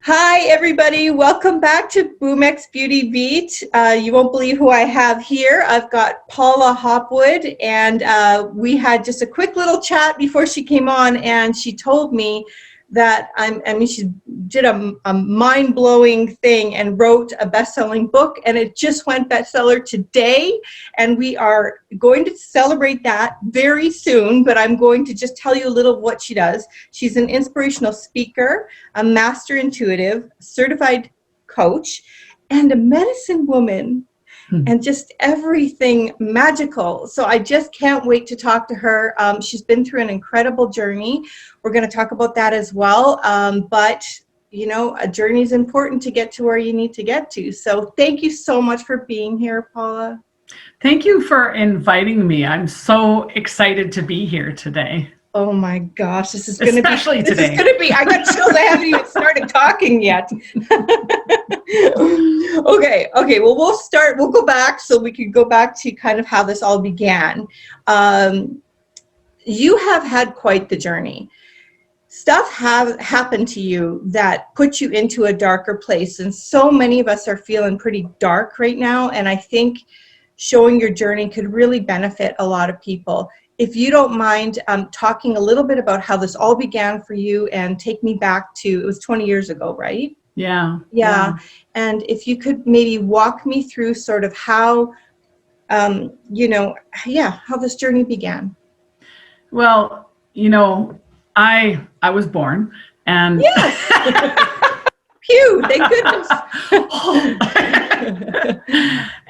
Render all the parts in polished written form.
Hi, everybody. Welcome back to BoomX Beauty Beat. You won't believe who I have here. I've got Paula Hopwood, and we had just a quick little chat before she came on, and she told me that, she did a mind-blowing thing and wrote a best-selling book, and it just went bestseller today, and we are going to celebrate that very soon, but I'm going to just tell you a little of what she does. She's an inspirational speaker, a master intuitive, certified coach, and a medicine woman, and just everything magical. So I just can't wait to talk to her. She's been through an incredible journey. We're going to talk about that as well. But you know, a journey is important to get to where you need to get to. So thank you so much for being here, Paula. Thank you for inviting me. I'm so excited to be here today. Oh my gosh, this is going to be, especially today. This is going to be, I got chills. I haven't even started talking yet. Okay, well, we'll go back so we can go back to kind of how this all began. You have had quite the journey. Stuff have happened to you that put you into a darker place, and so many of us are feeling pretty dark right now, and I think showing your journey could really benefit a lot of people. If you don't mind talking a little bit about how this all began for you and take me back to, it was 20 years ago, right? Yeah. And if you could maybe walk me through sort of how, how this journey began. Well, you know, I was born and... Yes! Phew, thank goodness.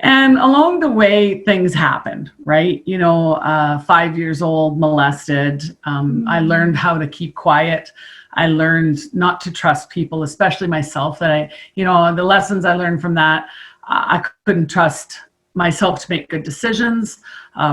And along the way, things happened, right? You know, 5 years old, molested. I learned how to keep quiet. I learned not to trust people, especially myself, the lessons I learned from that, I couldn't trust myself to make good decisions.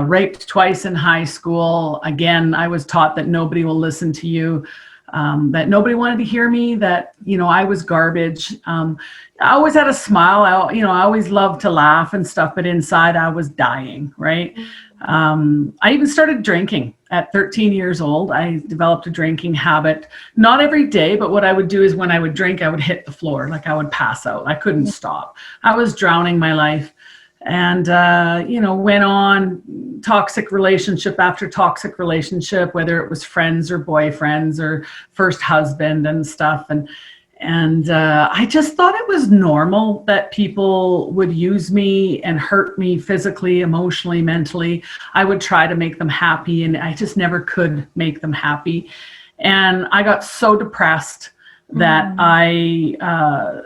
Raped twice in high school. Again, I was taught that nobody will listen to you. That nobody wanted to hear me, that, you know, I was garbage. I always had a smile. I always loved to laugh and stuff, but inside I was dying, right? I even started drinking at 13 years old. I developed a drinking habit, not every day, but what I would do is when I would drink, I would hit the floor, like I would pass out. I couldn't stop. I was drowning my life. And, went on toxic relationship after toxic relationship, whether it was friends or boyfriends or first husband and stuff. And I just thought it was normal that people would use me and hurt me physically, emotionally, mentally. I would try to make them happy, and I just never could make them happy. And I got so depressed that I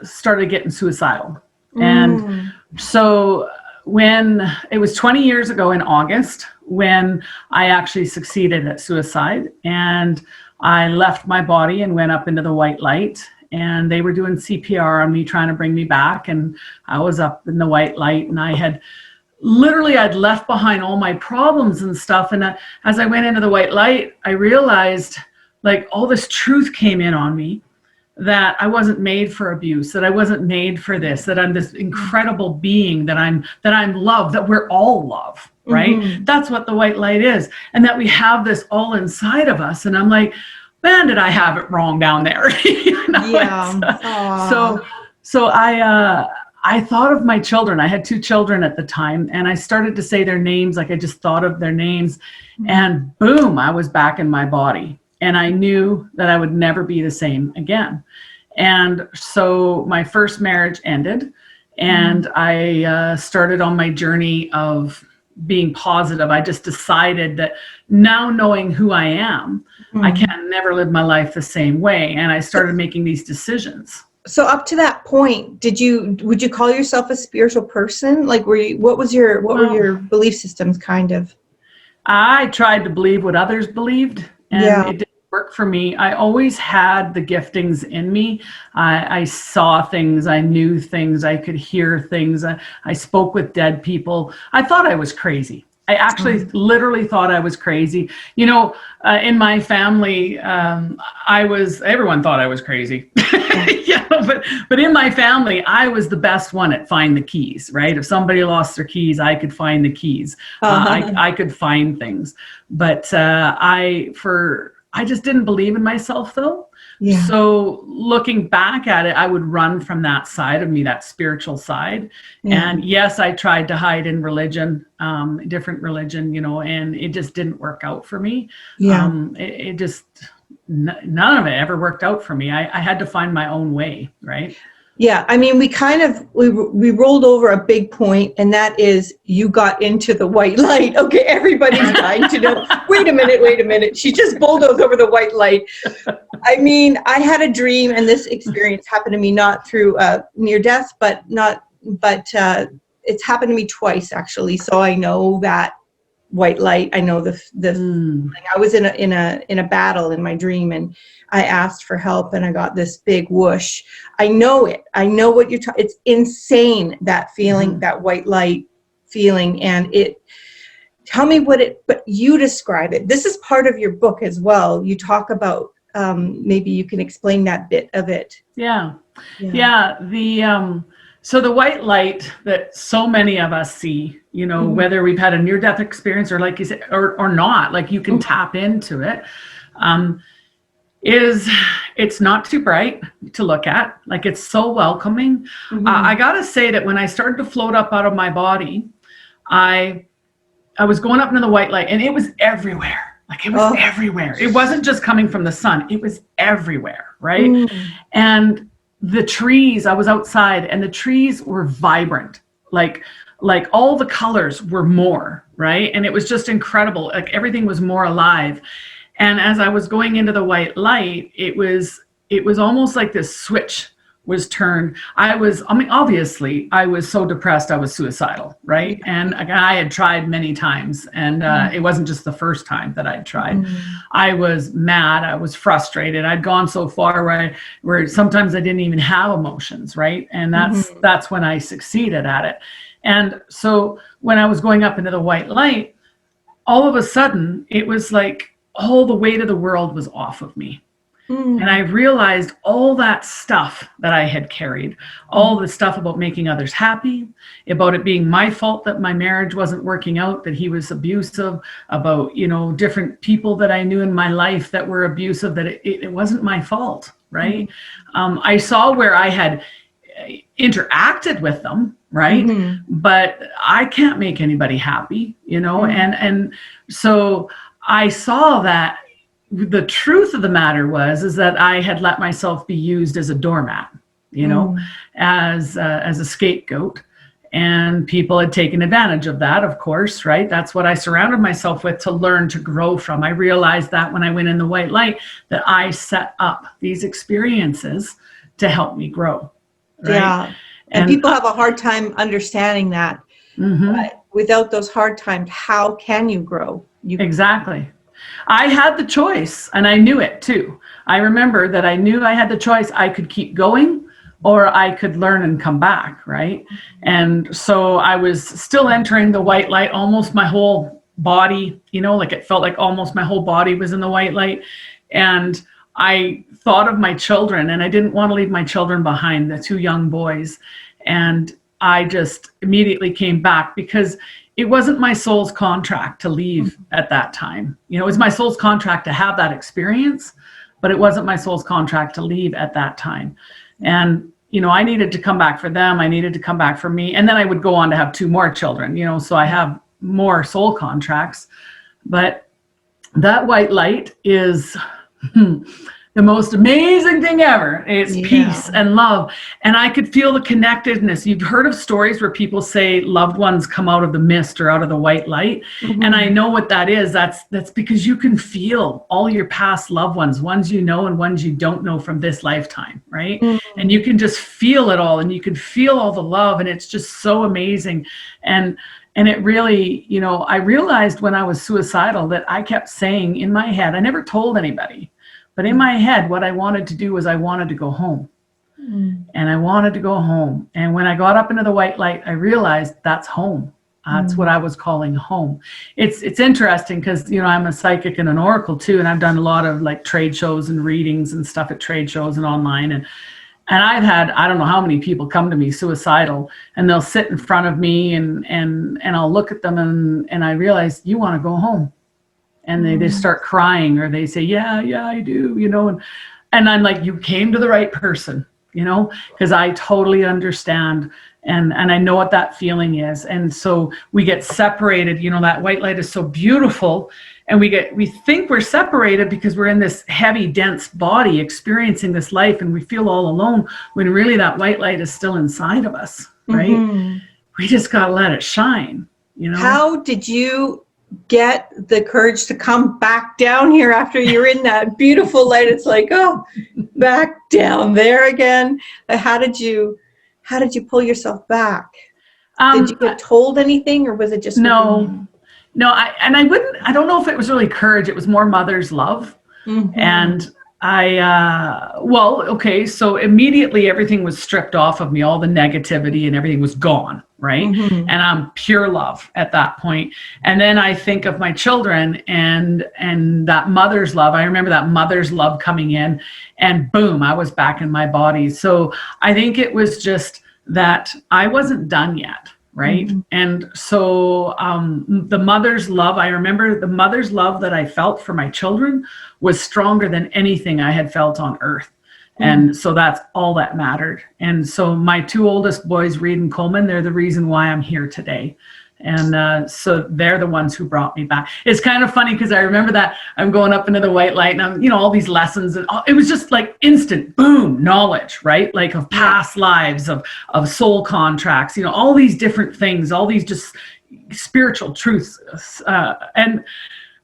started getting suicidal. And so when it was 20 years ago in August, when I actually succeeded at suicide, and I left my body and went up into the white light, and they were doing CPR on me, trying to bring me back. And I was up in the white light, and I'd left behind all my problems and stuff. And as I went into the white light, I realized, like, all this truth came in on me, that I wasn't made for abuse, that I wasn't made for this, that I'm this incredible being, that I'm love, that we're all love, right? That's what the white light is. And that we have this all inside of us. And I'm like, man, did I have it wrong down there? So I thought of my children. I had 2 children at the time, and I started to say their names, like I just thought of their names, and boom, I was back in my body. And I knew that I would never be the same again. And so my first marriage ended, and I started on my journey of being positive. I just decided that now, knowing who I am, I can never live my life the same way. And I started making these decisions. So up to that point, would you call yourself a spiritual person? Like, what were your belief systems, kind of? I tried to believe what others believed, and it didn't work for me. I always had the giftings in me. I saw things, I knew things, I could hear things. I spoke with dead people. I thought I was crazy. I actually literally thought I was crazy. You know, in my family, everyone thought I was crazy. But in my family, I was the best one at find the keys, right? If somebody lost their keys, I could find the keys. I could find things. But for I just didn't believe in myself though. Yeah. So looking back at it, I would run from that side of me, that spiritual side. Yeah. And yes, I tried to hide in religion, different religion, and it just didn't work out for me. Yeah. It just, none of it ever worked out for me. I had to find my own way, right? Yeah, I mean, we rolled over a big point, and that is you got into the white light. Okay, everybody's dying to know. Wait a minute. She just bulldozed over the white light. I mean, I had a dream, and this experience happened to me not through near death, but it's happened to me twice actually. So I know that white light. I know the I was in a battle in my dream, and I asked for help, and I got this big whoosh. I know it. I know what you're talking. It's insane, that feeling, that white light feeling, and tell me but you describe it. This is part of your book as well. You talk about maybe you can explain that bit of it. Yeah. So the white light that so many of us see, whether we've had a near-death experience or, like you said, or not, like you can tap into it, it's not too bright to look at. Like, it's so welcoming. I gotta say that when I started to float up out of my body, I was going up into the white light, and it was everywhere. Like, it was everywhere. It wasn't just coming from the sun. It was everywhere, right? And the trees, I was outside, and the trees were vibrant. Like all the colors were more, right? And it was just incredible. Like, everything was more alive. And as I was going into the white light, it was almost like this switch was turned. Obviously I was so depressed, I was suicidal, right? And I had tried many times, and it wasn't just the first time that I'd tried. I was mad, I was frustrated. I'd gone so far where sometimes I didn't even have emotions, right? And that's when I succeeded at it. And so when I was going up into the white light, all of a sudden it was like all the weight of the world was off of me. And I realized all that stuff that I had carried, all the stuff about making others happy, about it being my fault that my marriage wasn't working out, that he was abusive, about, different people that I knew in my life that were abusive, that it wasn't my fault, right? I saw where I had interacted with them, right? But I can't make anybody happy, and so I saw that the truth of the matter is that I had let myself be used as a doormat, as a scapegoat, and people had taken advantage of that, of course, right? That's what I surrounded myself with to learn to grow from. I realized that when I went in the white light, that I set up these experiences to help me grow. Right? Yeah. And people have a hard time understanding that. But without those hard times, how can you grow? Exactly. I had the choice, and I knew it too. I remember that I knew I had the choice. I could keep going, or I could learn and come back, right? And so I was still entering the white light, almost my whole body, like it felt like almost my whole body was in the white light. And I thought of my children, and I didn't want to leave my children behind, the two young boys. And I just immediately came back, because it wasn't my soul's contract to leave at that time. It was my soul's contract to have that experience, but it wasn't my soul's contract to leave at that time. And, I needed to come back for them. I needed to come back for me. And then I would go on to have two more children, so I have more soul contracts. But that white light is the most amazing thing ever. It's peace and love. And I could feel the connectedness. You've heard of stories where people say loved ones come out of the mist or out of the white light. And I know what that is. That's because you can feel all your past loved ones you know and ones you don't know from this lifetime, right? And you can just feel it all, and you can feel all the love, and it's just so amazing. And it really, I realized when I was suicidal that I kept saying in my head, I never told anybody, but in my head, what I wanted to do was I wanted to go home. And I wanted to go home. And when I got up into the white light, I realized that's home. That's what I was calling home. It's interesting because, I'm a psychic and an oracle too. And I've done a lot of like trade shows and readings and stuff at trade shows and online. And I've had, I don't know how many people come to me suicidal, and they'll sit in front of me and I'll look at them and I realize, you want to go home. and they just start crying, or they say, yeah, I do, and I'm like, you came to the right person, because I totally understand. And I know what that feeling is. And so we get separated, that white light is so beautiful. And we think we're separated because we're in this heavy, dense body experiencing this life, and we feel all alone, when really that white light is still inside of us, right? We just got to let it shine, How did you get the courage to come back down here after you're in that beautiful light? It's like, oh, back down there again. How did you pull yourself back? Did you get told anything, or was it just no? I don't know if it was really courage. It was more mother's love. And so immediately everything was stripped off of me. All the negativity and everything was gone, right? And I'm pure love at that point. And then I think of my children and that mother's love. I remember that mother's love coming in, and boom, I was back in my body. So I think it was just that I wasn't done yet. Right. And so the mother's love, I remember the mother's love that I felt for my children was stronger than anything I had felt on earth. And so that's all that mattered. And so my two oldest boys, Reed and Coleman, they're the reason why I'm here today. And so they're the ones who brought me back. It's kind of funny because I remember that I'm going up into the white light, and I'm, all these lessons, and it was just like instant boom knowledge, right? Like of past lives, of soul contracts, all these different things, all these just spiritual truths. And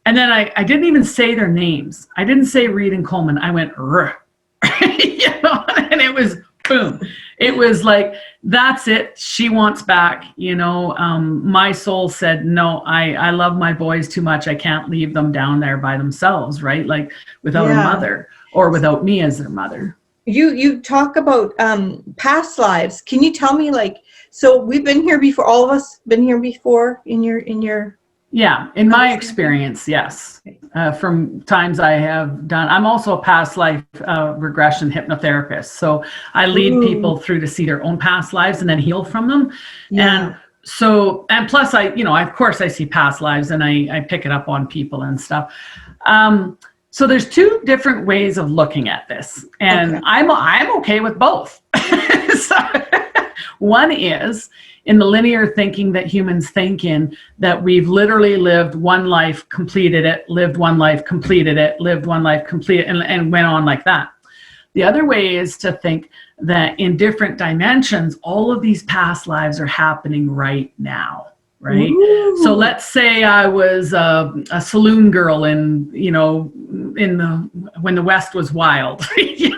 then I didn't even say their names. I didn't say Reed and Coleman. I went, and it was boom. It was like, that's it. She wants back. My soul said, no, I love my boys too much. I can't leave them down there by themselves, right? Like without a mother, or without me as their mother. You talk about past lives. Can you tell me, so we've been here before, all of us been here before in your Yeah, in my experience, yes. From times I have done, I'm also a past life regression hypnotherapist. So I lead people through to see their own past lives and then heal from them. And so, and plus of course I see past lives, and I pick it up on people and stuff. So there's two different ways of looking at this, and I'm okay with both. So, one is in the linear thinking that humans think in, that we've literally lived one life, completed it, lived one life, completed it, lived one life, completed, and went on like that. The other way is to think that in different dimensions, all of these past lives are happening right now, right? Ooh. So let's say I was a saloon girl when the West was wild.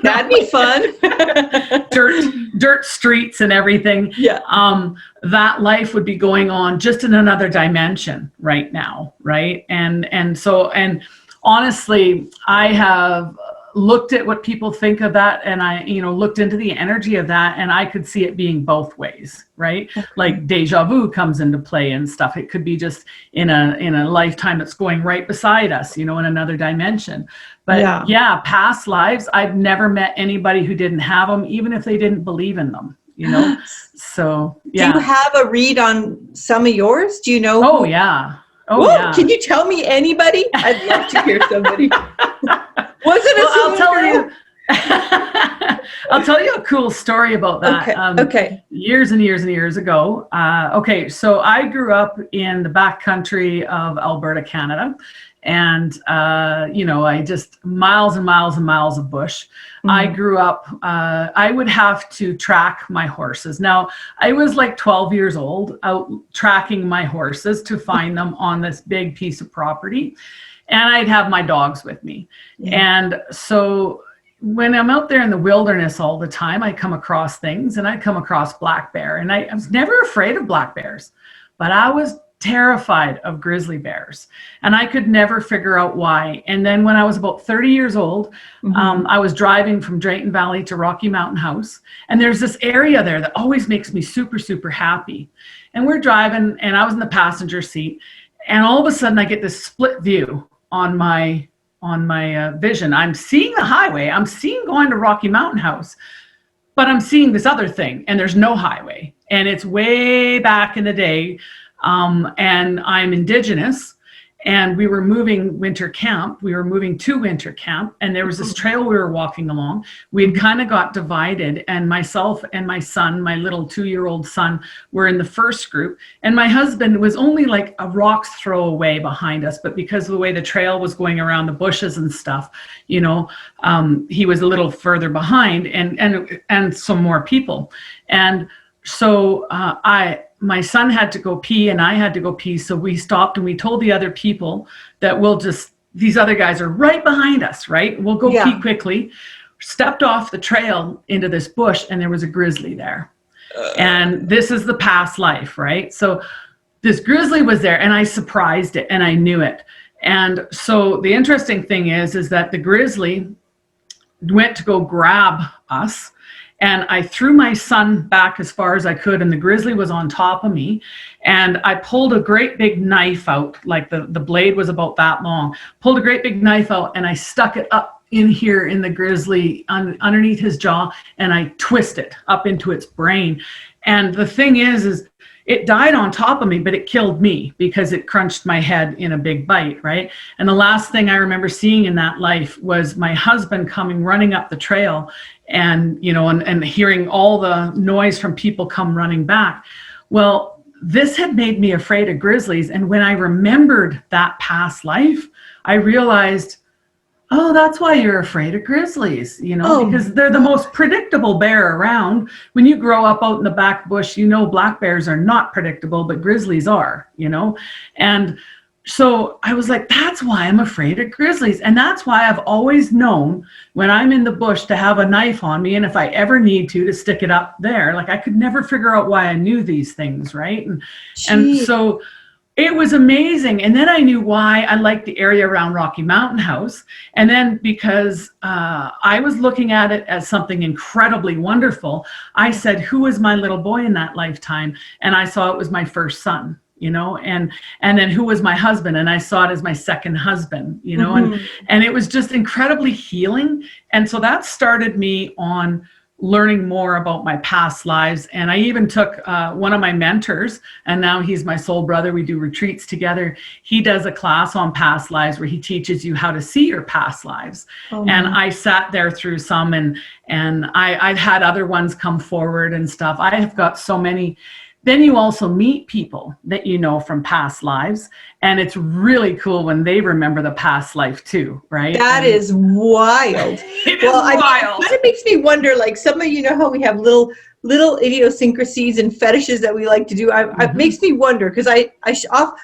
That'd be fun. dirt streets and everything. Yeah. That life would be going on just in another dimension right now, right? And honestly, I have looked at what people think of that, and I looked into the energy of that, and I could see it being both ways, right? Okay. Like deja vu comes into play and stuff. It could be just in a lifetime that's going right beside us, in another dimension. But yeah, past lives, I've never met anybody who didn't have them, even if they didn't believe in them, So yeah. Do you have a read on some of yours? Do you know? Oh yeah. Oh yeah. Can you tell me anybody? I'd love to hear somebody. I'll tell you a cool story about that. Okay. Years and years and years ago. So I grew up in the backcountry of Alberta, Canada. And, I just miles and miles and miles of bush. Mm-hmm. I grew up, I would have to track my horses. Now, I was like 12 years old out tracking my horses to find them on this big piece of property. And I'd have my dogs with me. Yeah. And so when I'm out there in the wilderness all the time, I come across things, and I come across black bear. And I was never afraid of black bears, but I was terrified of grizzly bears, and I could never figure out why. And then when I was about 30 years old, I was driving from Drayton Valley to Rocky Mountain House, and there's this area there that always makes me super, super happy. And we're driving, and I was in the passenger seat, and all of a sudden I get this split view on my vision. I'm seeing the highway, I'm seeing going to Rocky Mountain House, but I'm seeing this other thing, and there's no highway, and it's way back in the day. And I'm Indigenous, and we were moving winter camp. We were moving to winter camp, and there was this trail we were walking along. We had kind of got divided, and myself and my son, my little 2-year-old son, were in the first group, and my husband was only like a rock's throw away behind us, but because of the way the trail was going around the bushes and stuff, you know, he was a little further behind, and some more people. And so my son had to go pee and I had to go pee. So we stopped and we told the other people that these other guys are right behind us, right? We'll go pee quickly. Stepped off the trail into this bush and there was a grizzly there. And this is the past life, right? So this grizzly was there and I surprised it and I knew it. And so the interesting thing is that the grizzly went to go grab us. And I threw my son back as far as I could, and the grizzly was on top of me. And I pulled a great big knife out, like the blade was about that long, pulled a great big knife out, and I stuck it up in here in the grizzly, underneath his jaw, and I twist it up into its brain. And the thing is it died on top of me, but it killed me because it crunched my head in a big bite, right? And the last thing I remember seeing in that life was my husband coming running up the trail and, you know, and hearing all the noise from people come running back. Well, this had made me afraid of grizzlies. And when I remembered that past life, I realized, oh, that's why you're afraid of grizzlies, you know, because they're the most predictable bear around. When you grow up out in the back bush, you know, black bears are not predictable, but grizzlies are, you know. And so I was like, that's why I'm afraid of grizzlies. And that's why I've always known when I'm in the bush to have a knife on me. And if I ever need to stick it up there, like I could never figure out why I knew these things, right? And so it was amazing. And then I knew why I liked the area around Rocky Mountain House. And then because I was looking at it as something incredibly wonderful, I said, who was my little boy in that lifetime? And I saw it was my first son, you know, and then who was my husband? And I saw it as my second husband, you know, and it was just incredibly healing. And so that started me on learning more about my past lives. And I even took one of my mentors, and now he's my soul brother. We do retreats together. He does a class on past lives where he teaches you how to see your past lives. And I sat there through some, and I've had other ones come forward and stuff. I have got so many. Then you also meet people that you know from past lives. And it's really cool when they remember the past life too, right? That is wild. It is wild. It makes me wonder, like some of, you know, how we have little idiosyncrasies and fetishes that we like to do. It makes me wonder, because I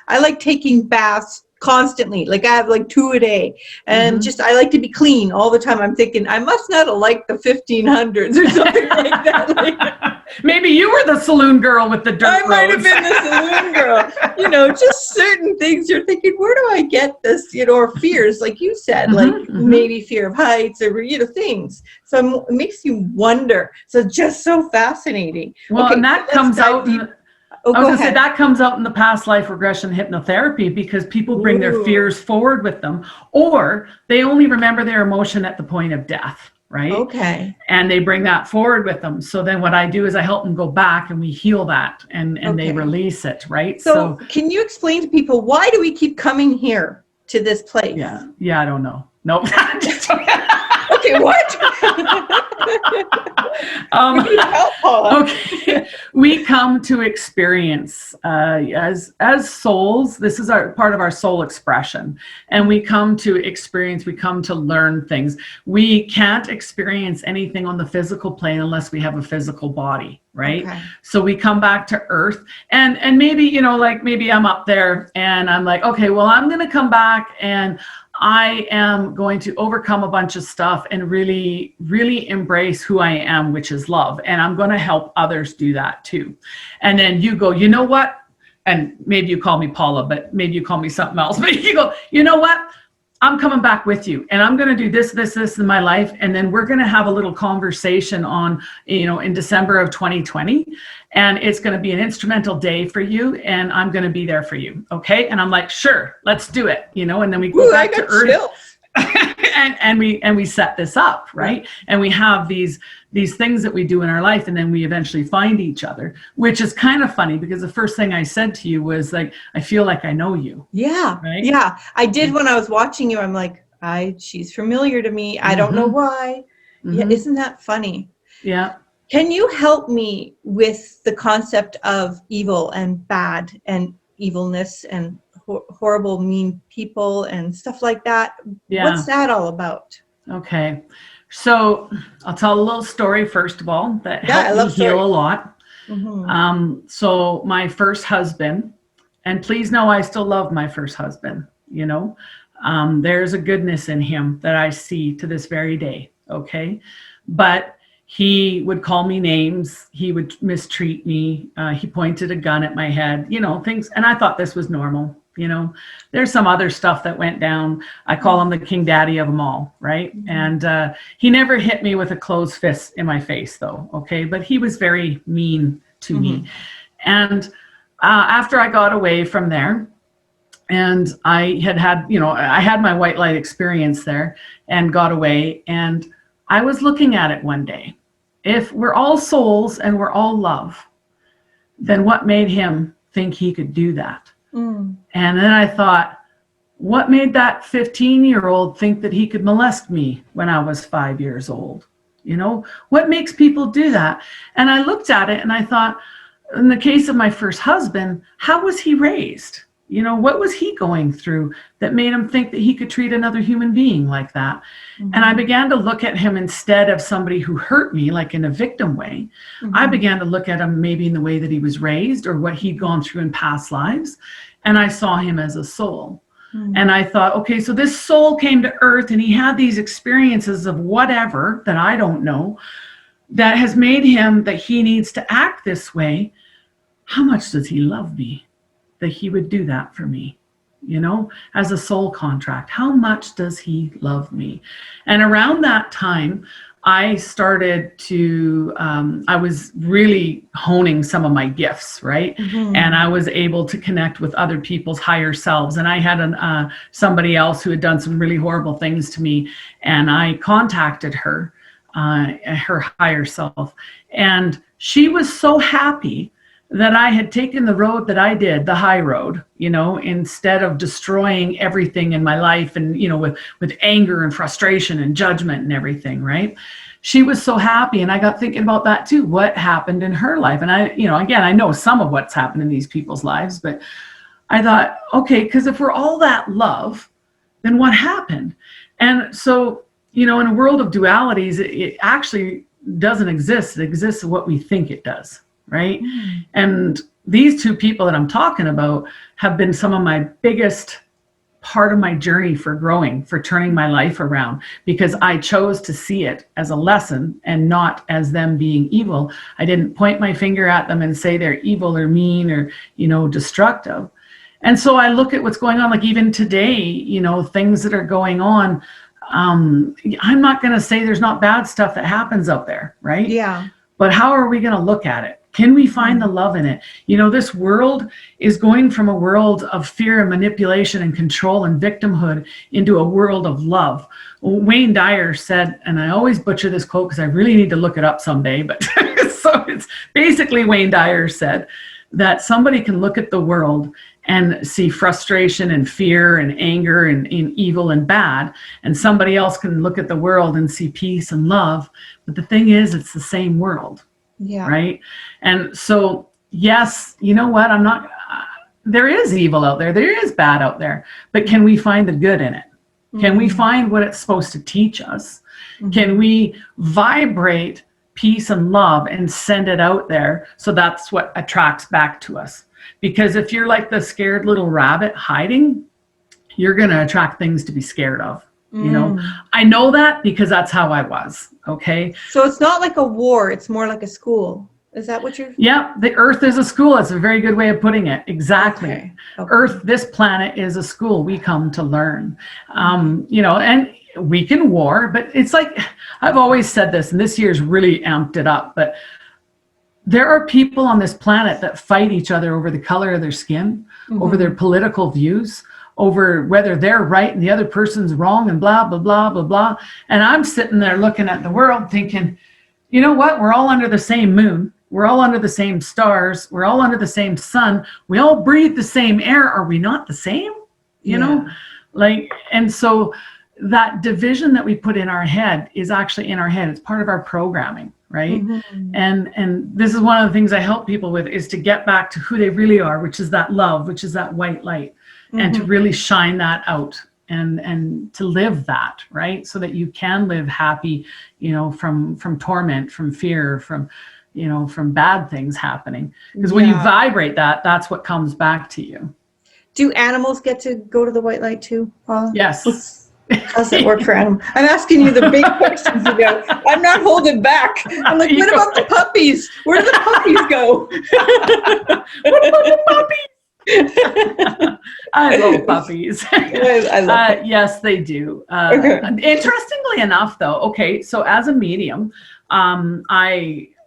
like taking baths constantly. Like I have like 2 a day, and I like to be clean all the time. I'm thinking I must not have liked the 1500s or something like that. Maybe you were the saloon girl with the dirt roads. I might have been the saloon girl. You know, just certain things you're thinking, where do I get this? You know, or fears, like you said, like maybe fear of heights or, you know, things. So it makes you wonder. So just so fascinating. Well, okay, and that comes out. I was going to say that comes out in the past life regression hypnotherapy, because people bring their fears forward with them, or they only remember their emotion at the point of death, right? Okay. And they bring that forward with them. So then what I do is I help them go back and we heal that, and they release it, right? So can you explain to people, why do we keep coming here to this place? Yeah, I don't know. Nope. Okay, what? Help, Paula. Okay, we come to experience as souls. This is part of our soul expression, and we come to experience. We come to learn things. We can't experience anything on the physical plane unless we have a physical body, right? Okay. So we come back to Earth, and maybe, you know, like maybe I'm up there and I'm like, okay, well, I'm going to come back and I am going to overcome a bunch of stuff and really, really embrace who I am, which is love. And I'm going to help others do that too. And then you go, you know what? And maybe you call me Paula, but maybe you call me something else. But you go, you know what? I'm coming back with you, and I'm going to do this in my life. And then we're going to have a little conversation on, you know, in December of 2020. And it's going to be an instrumental day for you. And I'm going to be there for you. Okay. And I'm like, sure, let's do it. You know, and then we go back to Earth. and we set this up, right? And we have these things that we do in our life, and then we eventually find each other, which is kind of funny because the first thing I said to you was like, I feel like I know you. Yeah. Right? Yeah. I did when I was watching you. I'm like, she's familiar to me. I don't know why. Yeah. Isn't that funny? Yeah. Can you help me with the concept of evil and bad and evilness and horrible, mean people and stuff like that? Yeah. What's that all about? Okay. So I'll tell a little story first of all that helped me heal a lot. So my first husband, and please know I still love my first husband, you know, there's a goodness in him that I see to this very day. Okay. But he would call me names. He would mistreat me. He pointed a gun at my head, you know, things. And I thought this was normal. You know, there's some other stuff that went down. I call him the king daddy of them all. Right. And he never hit me with a closed fist in my face, though. OK, but he was very mean to me. And after I got away from there, and I had, you know, I had my white light experience there and got away. And I was looking at it one day. If we're all souls and we're all love, then what made him think he could do that? And then I thought, what made that 15-year-old think that he could molest me when I was 5 years old? You know, what makes people do that? And I looked at it and I thought, in the case of my first husband, how was he raised? You know, what was he going through that made him think that he could treat another human being like that? And I began to look at him instead of somebody who hurt me, like in a victim way. I began to look at him maybe in the way that he was raised or what he'd gone through in past lives. And I saw him as a soul. And I thought, okay, so this soul came to earth and he had these experiences of whatever that I don't know that has made him that he needs to act this way. How much does he love me that he would do that for me? You know, as a soul contract, how much does he love me? And around that time, I started to, I was really honing some of my gifts, right? And I was able to connect with other people's higher selves. And I had somebody else who had done some really horrible things to me. And I contacted her, her higher self. And she was so happy that I had taken the road that I did, the high road, you know, instead of destroying everything in my life and, you know, with anger and frustration and judgment and everything, right? She was so happy. And I got thinking about that too. What happened in her life? And I, you know, again, I know some of what's happened in these people's lives, but I thought, okay, because if we're all that love, then what happened? And so, you know, in a world of dualities, it actually doesn't exist. It exists what we think it does. Right. And these two people that I'm talking about have been some of my biggest part of my journey for growing, for turning my life around, because I chose to see it as a lesson and not as them being evil. I didn't point my finger at them and say they're evil or mean or, you know, destructive. And so I look at what's going on, like even today, you know, things that are going on. I'm not going to say there's not bad stuff that happens out there. Right. Yeah. But how are we going to look at it? Can we find the love in it? You know, this world is going from a world of fear and manipulation and control and victimhood into a world of love. Wayne Dyer said, and I always butcher this quote because I really need to look it up someday, but so it's basically Wayne Dyer said that somebody can look at the world and see frustration and fear and anger and evil and bad, and somebody else can look at the world and see peace and love. But the thing is, it's the same world. Yeah. Right. And so, yes, you know what? There is evil out there. There is bad out there. But can we find the good in it? Can we find what it's supposed to teach us? Can we vibrate peace and love and send it out there? So that's what attracts back to us. Because if you're like the scared little rabbit hiding, you're going to attract things to be scared of. You know, I know that because that's how I was. Okay. So it's not like a war. It's more like a school. Is that what you're? Yeah. The earth is a school. It's a very good way of putting it. Exactly. Okay. Earth, this planet is a school. We come to learn, you know, and we can war, but it's like, I've always said this, and this year's really amped it up, but there are people on this planet that fight each other over the color of their skin, over their political views, over whether they're right and the other person's wrong and blah, blah, blah, blah, blah. And I'm sitting there looking at the world thinking, you know what? We're all under the same moon. We're all under the same stars. We're all under the same sun. We all breathe the same air. Are we not the same? You know, like, and so that division that we put in our head is actually in our head. It's part of our programming, right? And this is one of the things I help people with, is to get back to who they really are, which is that love, which is that white light, and to really shine that out and to live that, right? So that you can live happy, you know, from torment, from fear, from, you know, from bad things happening. Because when you vibrate that, that's what comes back to you. Do animals get to go to the white light too, Paula? Yes. How's that work for animals? I'm asking you the big questions, you know. I'm not holding back. I'm like, what about the puppies? Where do the puppies go? What about the puppies? I love puppies. I love puppies. Yes, they do. Okay. Interestingly enough, though, okay, so as a medium,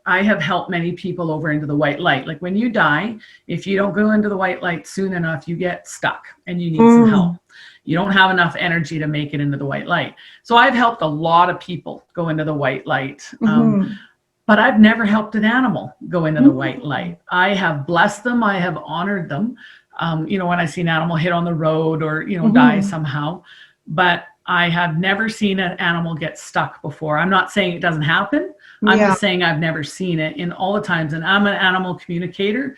I have helped many people over into the white light. Like when you die, if you don't go into the white light soon enough, you get stuck and you need some help. You don't have enough energy to make it into the white light. So I've helped a lot of people go into the white light. But I've never helped an animal go into the white light. I have blessed them. I have honored them. You know, when I see an animal hit on the road or, you know, die somehow, but I have never seen an animal get stuck before. I'm not saying it doesn't happen. I'm just saying I've never seen it in all the times. And I'm an animal communicator,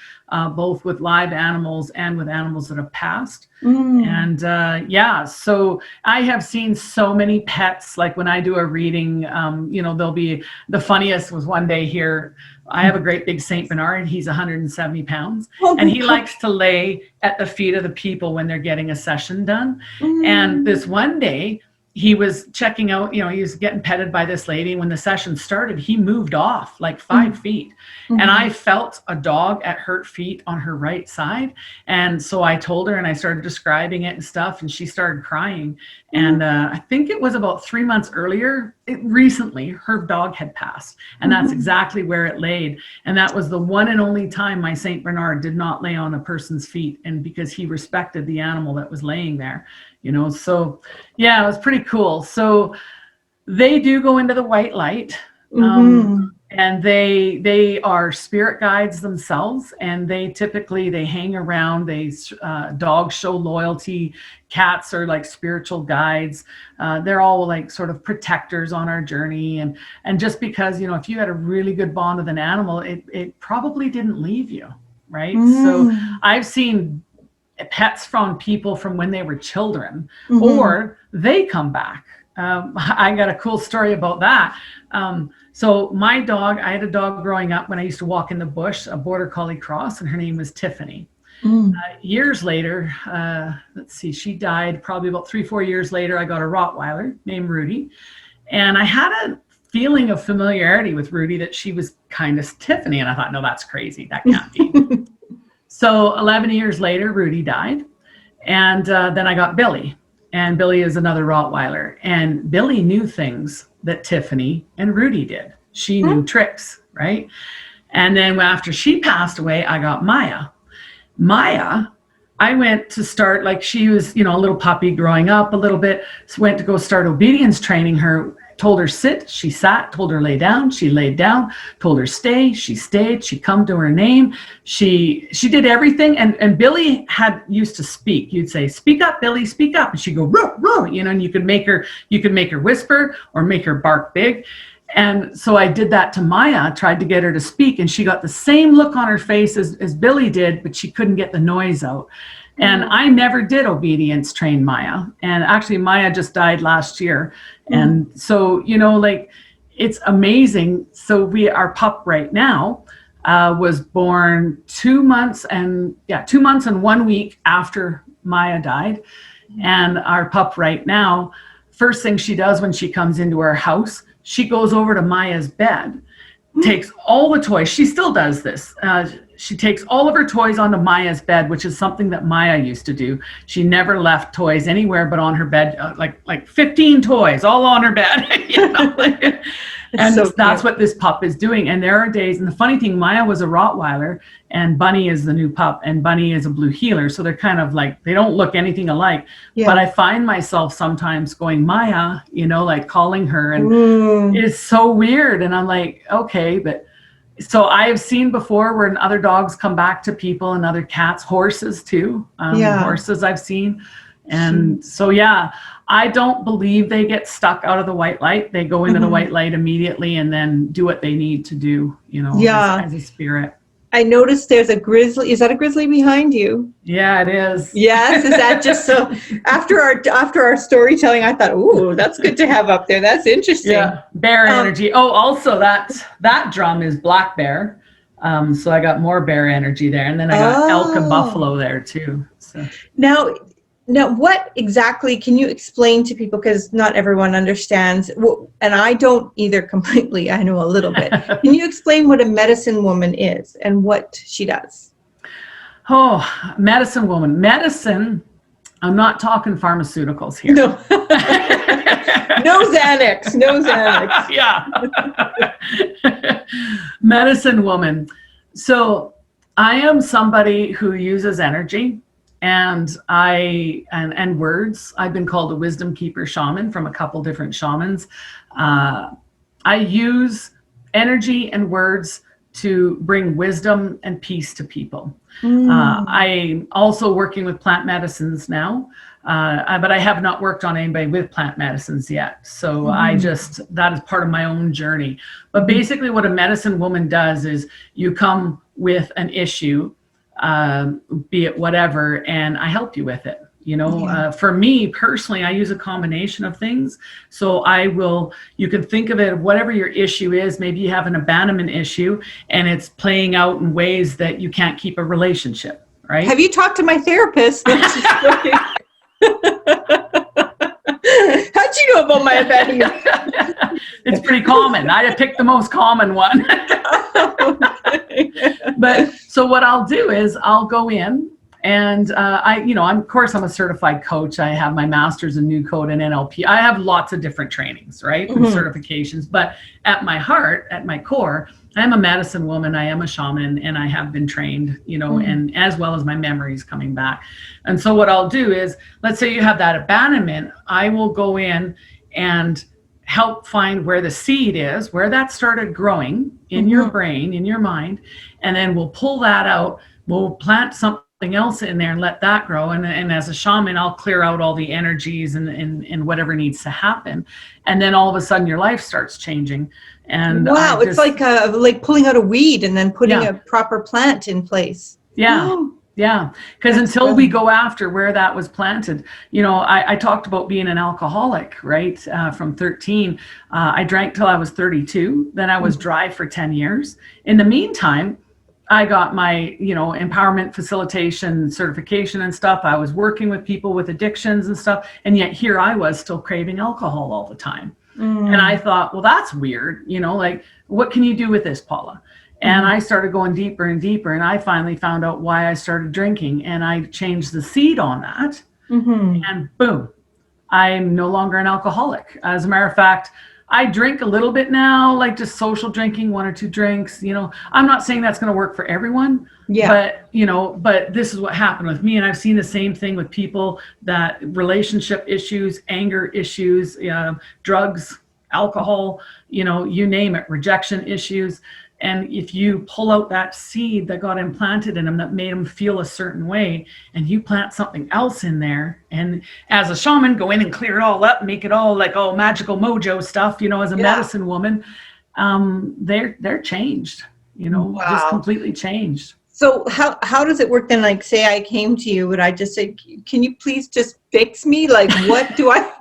both with live animals and with animals that have passed. And so I have seen so many pets. Like when I do a reading, you know, there'll be, the funniest was one day here. I have a great big Saint Bernard. He's 170 pounds. And he likes to lay at the feet of the people when they're getting a session done. And this one day, he was checking out, you know, he was getting petted by this lady. When the session started, he moved off like 5 feet. And I felt a dog at her feet on her right side. And so I told her and I started describing it and stuff. And she started crying. And I think it was about 3 months earlier, recently, her dog had passed. And that's exactly where it laid. And that was the one and only time my Saint Bernard did not lay on a person's feet. And because he respected the animal that was laying there. You know, so yeah, it was pretty cool. So they do go into the white light, and they are spirit guides themselves, and they typically hang around. Dogs show loyalty. Cats are like spiritual guides. They're all like sort of protectors on our journey, and just because, you know, if you had a really good bond with an animal, it probably didn't leave you, right? So I've seen pets from people from when they were children, or they come back. I got a cool story about that. So my dog, I had a dog growing up when I used to walk in the bush, a border collie cross, and her name was Tiffany. Years later, let's see, she died probably about 3-4 years later. I got a Rottweiler named Rudy, and I had a feeling of familiarity with Rudy, that she was kind of Tiffany. And I thought, no, that's crazy. That can't be. So 11 years later, Rudy died. And then I got Billy. And Billy is another Rottweiler. And Billy knew things that Tiffany and Rudy did. She knew tricks, right? And then after she passed away, I got Maya. Maya, I went to start, like she was, you know, a little puppy growing up a little bit. So went to go start obedience training her. Told her sit, she sat. Told her lay down, she laid down. Told her stay, she stayed. She come to her name. She did everything. And Billy used to speak. You'd say, "Speak up, Billy, speak up," and she'd go, "Ruh, ruh," you know. And you could make her whisper or make her bark big. And so I did that to Maya. Tried to get her to speak, and she got the same look on her face as Billy did, but she couldn't get the noise out. And I never did obedience train Maya. And actually Maya just died last year. And so, you know, like, it's amazing. So our pup right now was born 2 months and 1 week after Maya died. And our pup right now, first thing she does when she comes into our house, she goes over to Maya's bed, takes all the toys. She still does this. She takes all of her toys onto Maya's bed, which is something that Maya used to do. She never left toys anywhere but on her bed, like 15 toys all on her bed. You know? And So that's cute. what this pup is doing. And there are days, and the funny thing, Maya was a Rottweiler and Bunny is the new pup, and Bunny is a blue heeler. So they're kind of like, they don't look anything alike. Yeah. But I find myself sometimes going, Maya, like calling her, and Mm. it's so weird. And I'm like, okay, but so I have seen before where other dogs come back to people and other cats, horses too. Yeah. Horses I've seen. And so, yeah, I don't believe they get stuck out of the white light. They go into the white light immediately and then do what they need to do, as a spirit. I noticed there's a grizzly. Is that a grizzly behind you? Yeah, it is. Yes. Is that just so after our storytelling, I thought, ooh, that's good to have up there. That's interesting. Yeah. Bear energy. Oh, also that drum is black bear. So I got more bear energy there. And then I got elk and buffalo there too. So Now, what exactly can you explain to people? Because not everyone understands, and I don't either completely. I know a little bit. Can you explain what a medicine woman is and what she does? Oh, medicine woman. Medicine, I'm not talking pharmaceuticals here. No. No Xanax. No Xanax. Yeah. Medicine woman. So I am somebody who uses energy. And and words. I've been called a wisdom keeper shaman from a couple different shamans. I use energy and words to bring wisdom and peace to people. I'm also working with plant medicines now, but I have not worked on anybody with plant medicines yet. So that is part of my own journey. But basically what a medicine woman does is you come with an issue, be it whatever, and I help you with it. For me personally, I use a combination of things. So you can think of it, whatever your issue is, maybe you have an abandonment issue and it's playing out in ways that you can't keep a relationship, right? Have you talked to my therapist? How'd you know about my abandonment? It's pretty common. I picked the most common one. But so what I'll do is I'll go in and of course I'm a certified coach. I have my master's in New Code and NLP. I have lots of different trainings, right? And certifications, but at my heart, at my core, I'm a medicine woman. I am a shaman and I have been trained, and as well as my memories coming back. And so what I'll do is, let's say you have that abandonment, I will go in and help find where the seed is, where that started growing in your brain, in your mind, and then we'll pull that out. We'll plant something else in there and let that grow. And as a shaman, I'll clear out all the energies and whatever needs to happen. And then all of a sudden your life starts changing. And wow, it's like pulling out a weed and then putting a proper plant in place. Yeah. Oh. Yeah, because until we go after where that was planted, I talked about being an alcoholic, right? From 13, I drank till I was 32. Then I was dry for 10 years. In the meantime, I got my, empowerment facilitation certification and stuff. I was working with people with addictions and stuff. And yet here I was still craving alcohol all the time. And I thought, well, that's weird. What can you do with this, Paula? And I started going deeper and deeper, and I finally found out why I started drinking, and I changed the seed on that, and boom, I'm no longer an alcoholic. As a matter of fact, I drink a little bit now, like just social drinking, 1 or 2 drinks. I'm not saying that's going to work for everyone, but this is what happened with me, and I've seen the same thing with people, that relationship issues, anger issues, drugs, alcohol, you name it, rejection issues. And if you pull out that seed that got implanted in them that made them feel a certain way, and you plant something else in there, and as a shaman, go in and clear it all up, make it all like all magical mojo stuff, as a medicine woman, they're changed, just completely changed. So how does it work then? Like, say I came to you, would I just say, can you please just fix me? Like, what do I,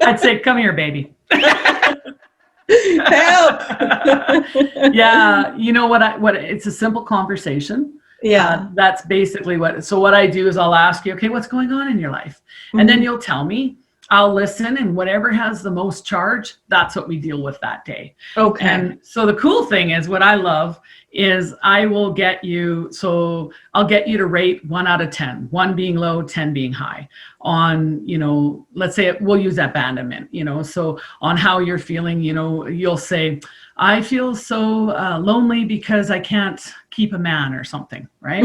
I'd say, come here, baby. Help. Yeah, what it's a simple conversation. Yeah, that's basically what I do is I'll ask you, okay, what's going on in your life? And then you'll tell me. I'll listen, and whatever has the most charge, that's what we deal with that day. Okay. And so the cool thing is, what I love is I will get you, so I'll get you to rate 1 out of 10, 1 being low, 10 being high on, you know, let's say we'll use abandonment, you know, so on how you're feeling, you know, you'll say, I feel so lonely because I can't keep a man or something, right?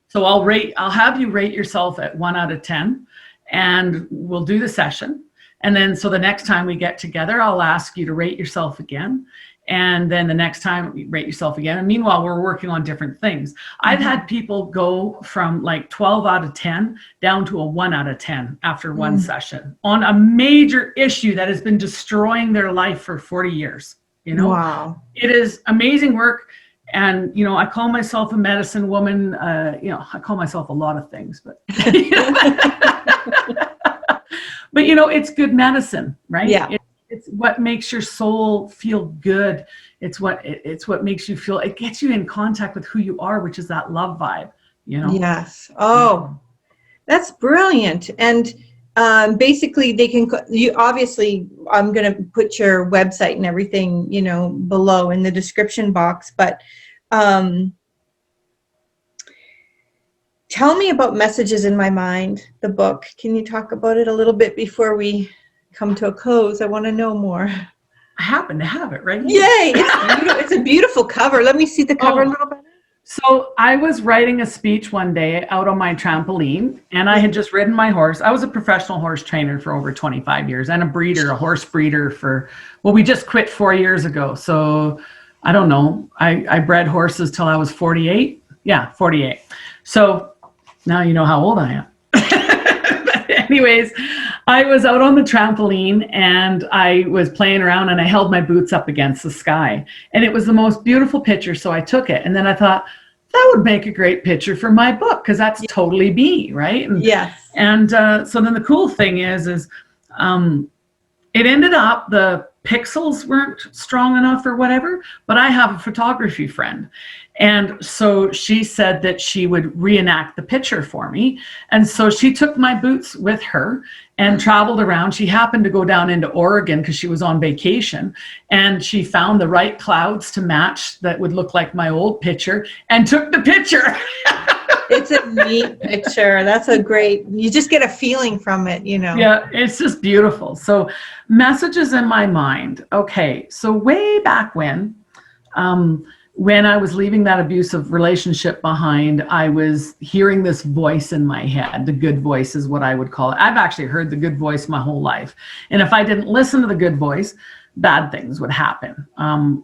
So I'll have you rate yourself at 1 out of 10, and we'll do the session. And then, so the next time we get together, I'll ask you to rate yourself again. And then the next time you rate yourself again. And meanwhile, we're working on different things. I've had people go from like 12 out of 10 down to a 1 out of 10 after one session on a major issue that has been destroying their life for 40 years. You know, wow. It is amazing work. And, you know, I call myself a medicine woman. You know, I call myself a lot of things, but, but, you know, it's good medicine, right? Yeah. It's what makes your soul feel good. It's what makes you feel, it gets you in contact with who you are, which is that love vibe, you know? Yes. Oh, that's brilliant. And basically they can, you obviously, I'm going to put your website and everything, you know, below in the description box, but tell me about Messages in My Mind, the book. Can you talk about it a little bit before we come to a close? I want to know more. I happen to have it right here. Yay! It's a beautiful cover. Let me see the cover a little bit. So I was writing a speech one day out on my trampoline, and I had just ridden my horse. I was a professional horse trainer for over 25 years and a horse breeder for, well, we just quit 4 years ago. So I don't know. I bred horses till I was 48. Yeah, 48. So now you know how old I am. But anyways, I was out on the trampoline and I was playing around and I held my boots up against the sky. And it was the most beautiful picture. So I took it. And then I thought, that would make a great picture for my book, because that's totally me, right? And, yes. And so then the cool thing is it ended up, the pixels weren't strong enough or whatever, but I have a photography friend. And so she said that she would reenact the picture for me. And so she took my boots with her and traveled around. She happened to go down into Oregon because she was on vacation, and she found the right clouds to match that would look like my old picture and took the picture. It's a neat picture. That's a great, you just get a feeling from it, you know. Yeah, it's just beautiful. So Messages in My Mind. Okay, so way back when I was leaving that abusive relationship behind, I was hearing this voice in my head. The good voice is what I would call it. I've actually heard the good voice my whole life. And if I didn't listen to the good voice, bad things would happen.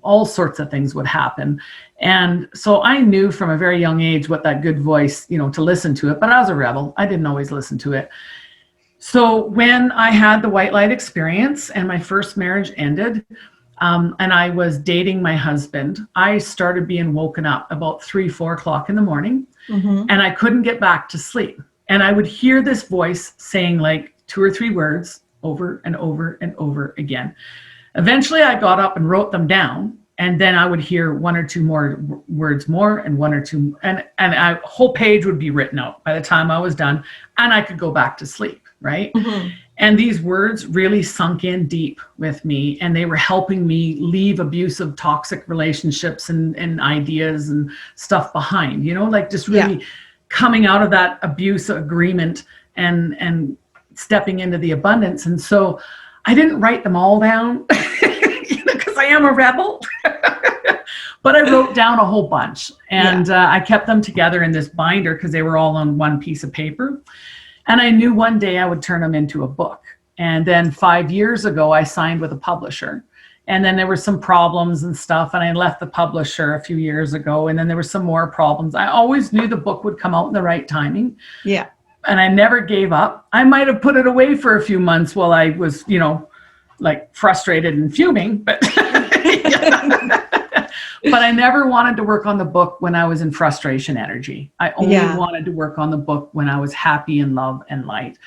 All sorts of things would happen. And so I knew from a very young age what that good voice, you know, to listen to it. But I was a rebel. I didn't always listen to it. So when I had the white light experience and my first marriage ended, and I was dating my husband, I started being woken up about 3-4 o'clock in the morning, and I couldn't get back to sleep. And I would hear this voice saying like 2 or 3 words over and over and over again. Eventually I got up and wrote them down, and then I would hear 1 or 2 more words more, and 1 or 2, and a whole page would be written out by the time I was done, and I could go back to sleep, right? And these words really sunk in deep with me, and they were helping me leave abusive, toxic relationships and ideas and stuff behind, you know, like just really coming out of that abuse agreement and stepping into the abundance. And so I didn't write them all down because I am a rebel, but I wrote down a whole bunch, and I kept them together in this binder because they were all on one piece of paper. And I knew one day I would turn them into a book. And then 5 years ago, I signed with a publisher. And then there were some problems and stuff. And I left the publisher a few years ago. And then there were some more problems. I always knew the book would come out in the right timing. Yeah. And I never gave up. I might have put it away for a few months while I was, you know, like frustrated and fuming. But but I never wanted to work on the book when I was in frustration energy. I only wanted to work on the book when I was happy and love and light.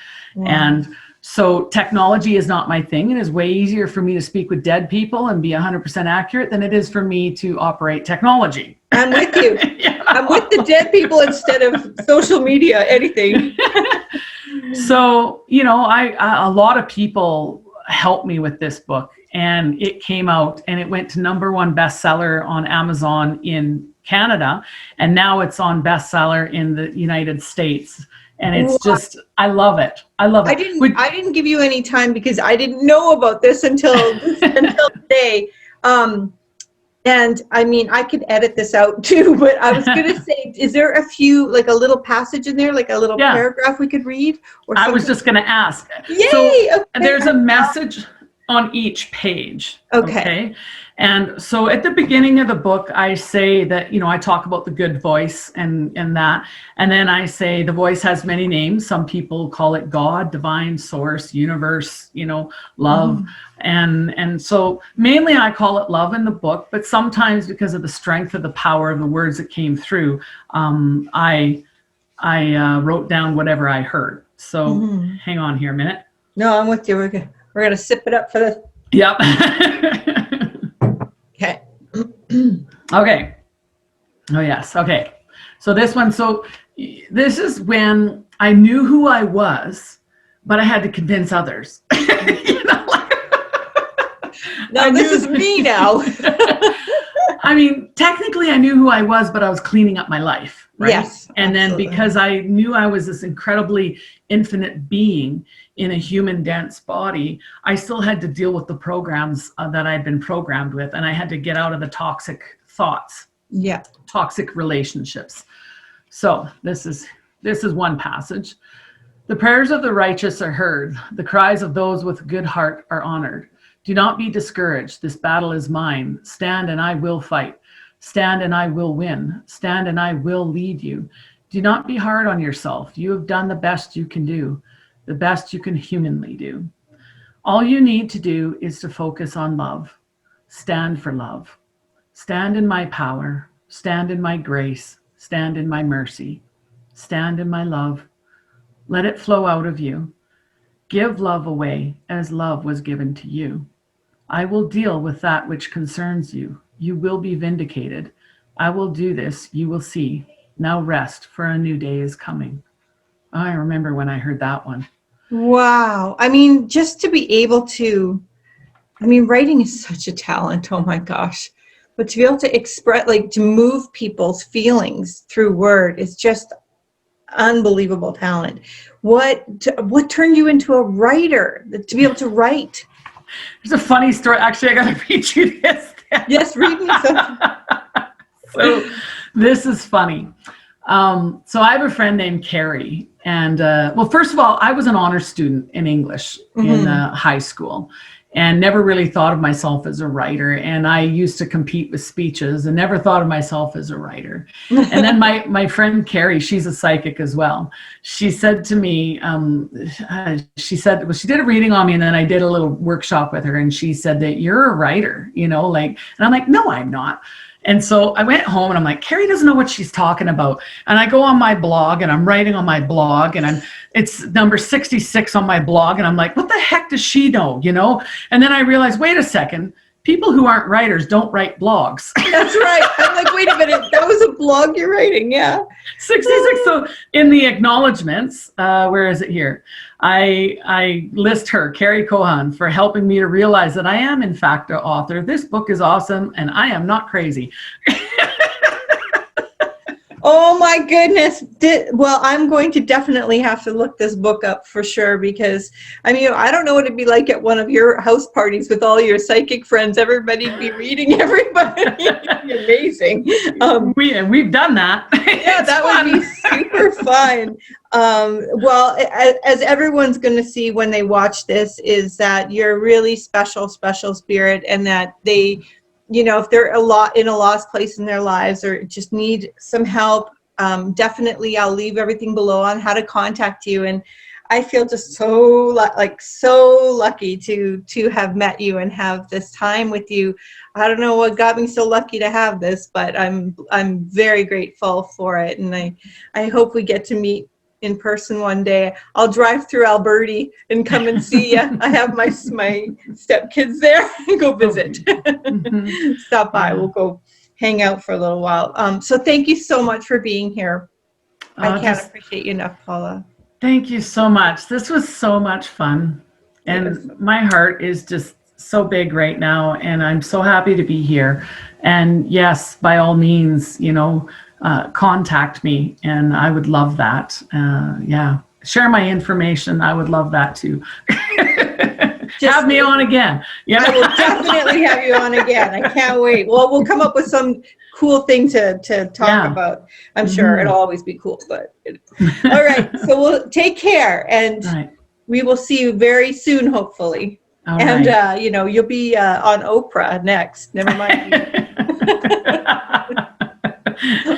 And so technology is not my thing. It is way easier for me to speak with dead people and be 100% accurate than it is for me to operate technology. I'm with you. I'm with the dead people instead of social media, anything. So, a lot of people helped me with this book, and it came out and it went to #1 bestseller on Amazon in Canada. And now it's on bestseller in the United States. And it's just, I love it. I love it. I didn't give you any time because I didn't know about this until today. And I mean, I could edit this out too, but I was going to say, is there a few, like a little passage in there, like a little paragraph we could read? Or I was just going to ask. Yay! So okay. There's a message on each page. Okay. And so at the beginning of the book, I say that, I talk about the good voice and that. And then I say the voice has many names. Some people call it God, divine, source, universe, love. And so mainly I call it love in the book, but sometimes because of the strength of the power of the words that came through, I wrote down whatever I heard. So hang on here a minute. No, I'm with you. We're gonna sip it up for the. Yep. Okay. Okay. Oh, yes. Okay. So this one, this is when I knew who I was, but I had to convince others. Now this is me now. I mean, technically I knew who I was, but I was cleaning up my life. Right? Yes. And absolutely. then because I knew I was this incredibly infinite being in a human dense body, I still had to deal with the programs that I'd been programmed with. And I had to get out of the toxic thoughts, toxic relationships. So this is one passage. The prayers of the righteous are heard. The cries of those with a good heart are honored. Do not be discouraged. This battle is mine. Stand and I will fight. Stand and I will win. Stand and I will lead you. Do not be hard on yourself. You have done the best you can do, the best you can humanly do. All you need to do is to focus on love. Stand for love. Stand in my power. Stand in my grace. Stand in my mercy. Stand in my love. Let it flow out of you. Give love away as love was given to you. I will deal with that which concerns you. You will be vindicated. I will do this. You will see. Now rest, for a new day is coming. I remember when I heard that one. Wow. I mean, just to be able to, writing is such a talent. Oh my gosh. But to be able to express, to move people's feelings through word is just unbelievable talent. What turned you into a writer, to be able to write? There's a funny story. Actually, I got to read you this. Yes, read me something. So this is funny. So I have a friend named Carrie. And well, first of all, I was an honor student in English in high school and never really thought of myself as a writer. And I used to compete with speeches and never thought of myself as a writer. And then my friend Carrie, she's a psychic as well. She said to me, she did a reading on me and then I did a little workshop with her and she said that you're a writer, and I'm like, no, I'm not. And so I went home and I'm like, Carrie doesn't know what she's talking about. And I go on my blog and I'm writing on my blog and it's number 66 on my blog. And I'm like, what the heck does she know? And then I realized, wait a second, people who aren't writers don't write blogs. That's right. I'm like, wait a minute, that was a blog you're writing. Yeah. 66. So in the acknowledgements, where is it here? I list her, Carrie Cohan, for helping me to realize that I am in fact an author. This book is awesome and I am not crazy. Oh my goodness. Well, I'm going to definitely have to look this book up for sure because, I don't know what it'd be like at one of your house parties with all your psychic friends. Everybody'd be reading everybody. It'd be amazing. We've done that. Yeah, that would be super fun. Well, as everyone's going to see when they watch this is that you're a really special spirit and that they, if they're in a lost place in their lives or just need some help, definitely I'll leave everything below on how to contact you. And I feel just so lucky to have met you and have this time with you. I don't know what got me so lucky to have this, but I'm very grateful for it. And I hope we get to meet in person one day. I'll drive through Alberta and come and see you. I have my stepkids there and go visit. Stop by. We'll go hang out for a little while. So thank you so much for being here. I can't appreciate you enough, Paula. Thank you so much. This was so much fun. And my heart is just so big right now. And I'm so happy to be here. And yes, by all means, contact me. And I would love that. Yeah. Share my information. I would love that too. Have me on again. Yeah. I will definitely have you on again. I can't wait. Well, we'll come up with some cool thing to talk about. I'm sure it'll always be cool, but all right. So we'll take care, and we will see you very soon, hopefully. All and right. You'll be on Oprah next. Never mind.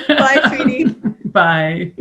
Bye, sweetie. Bye.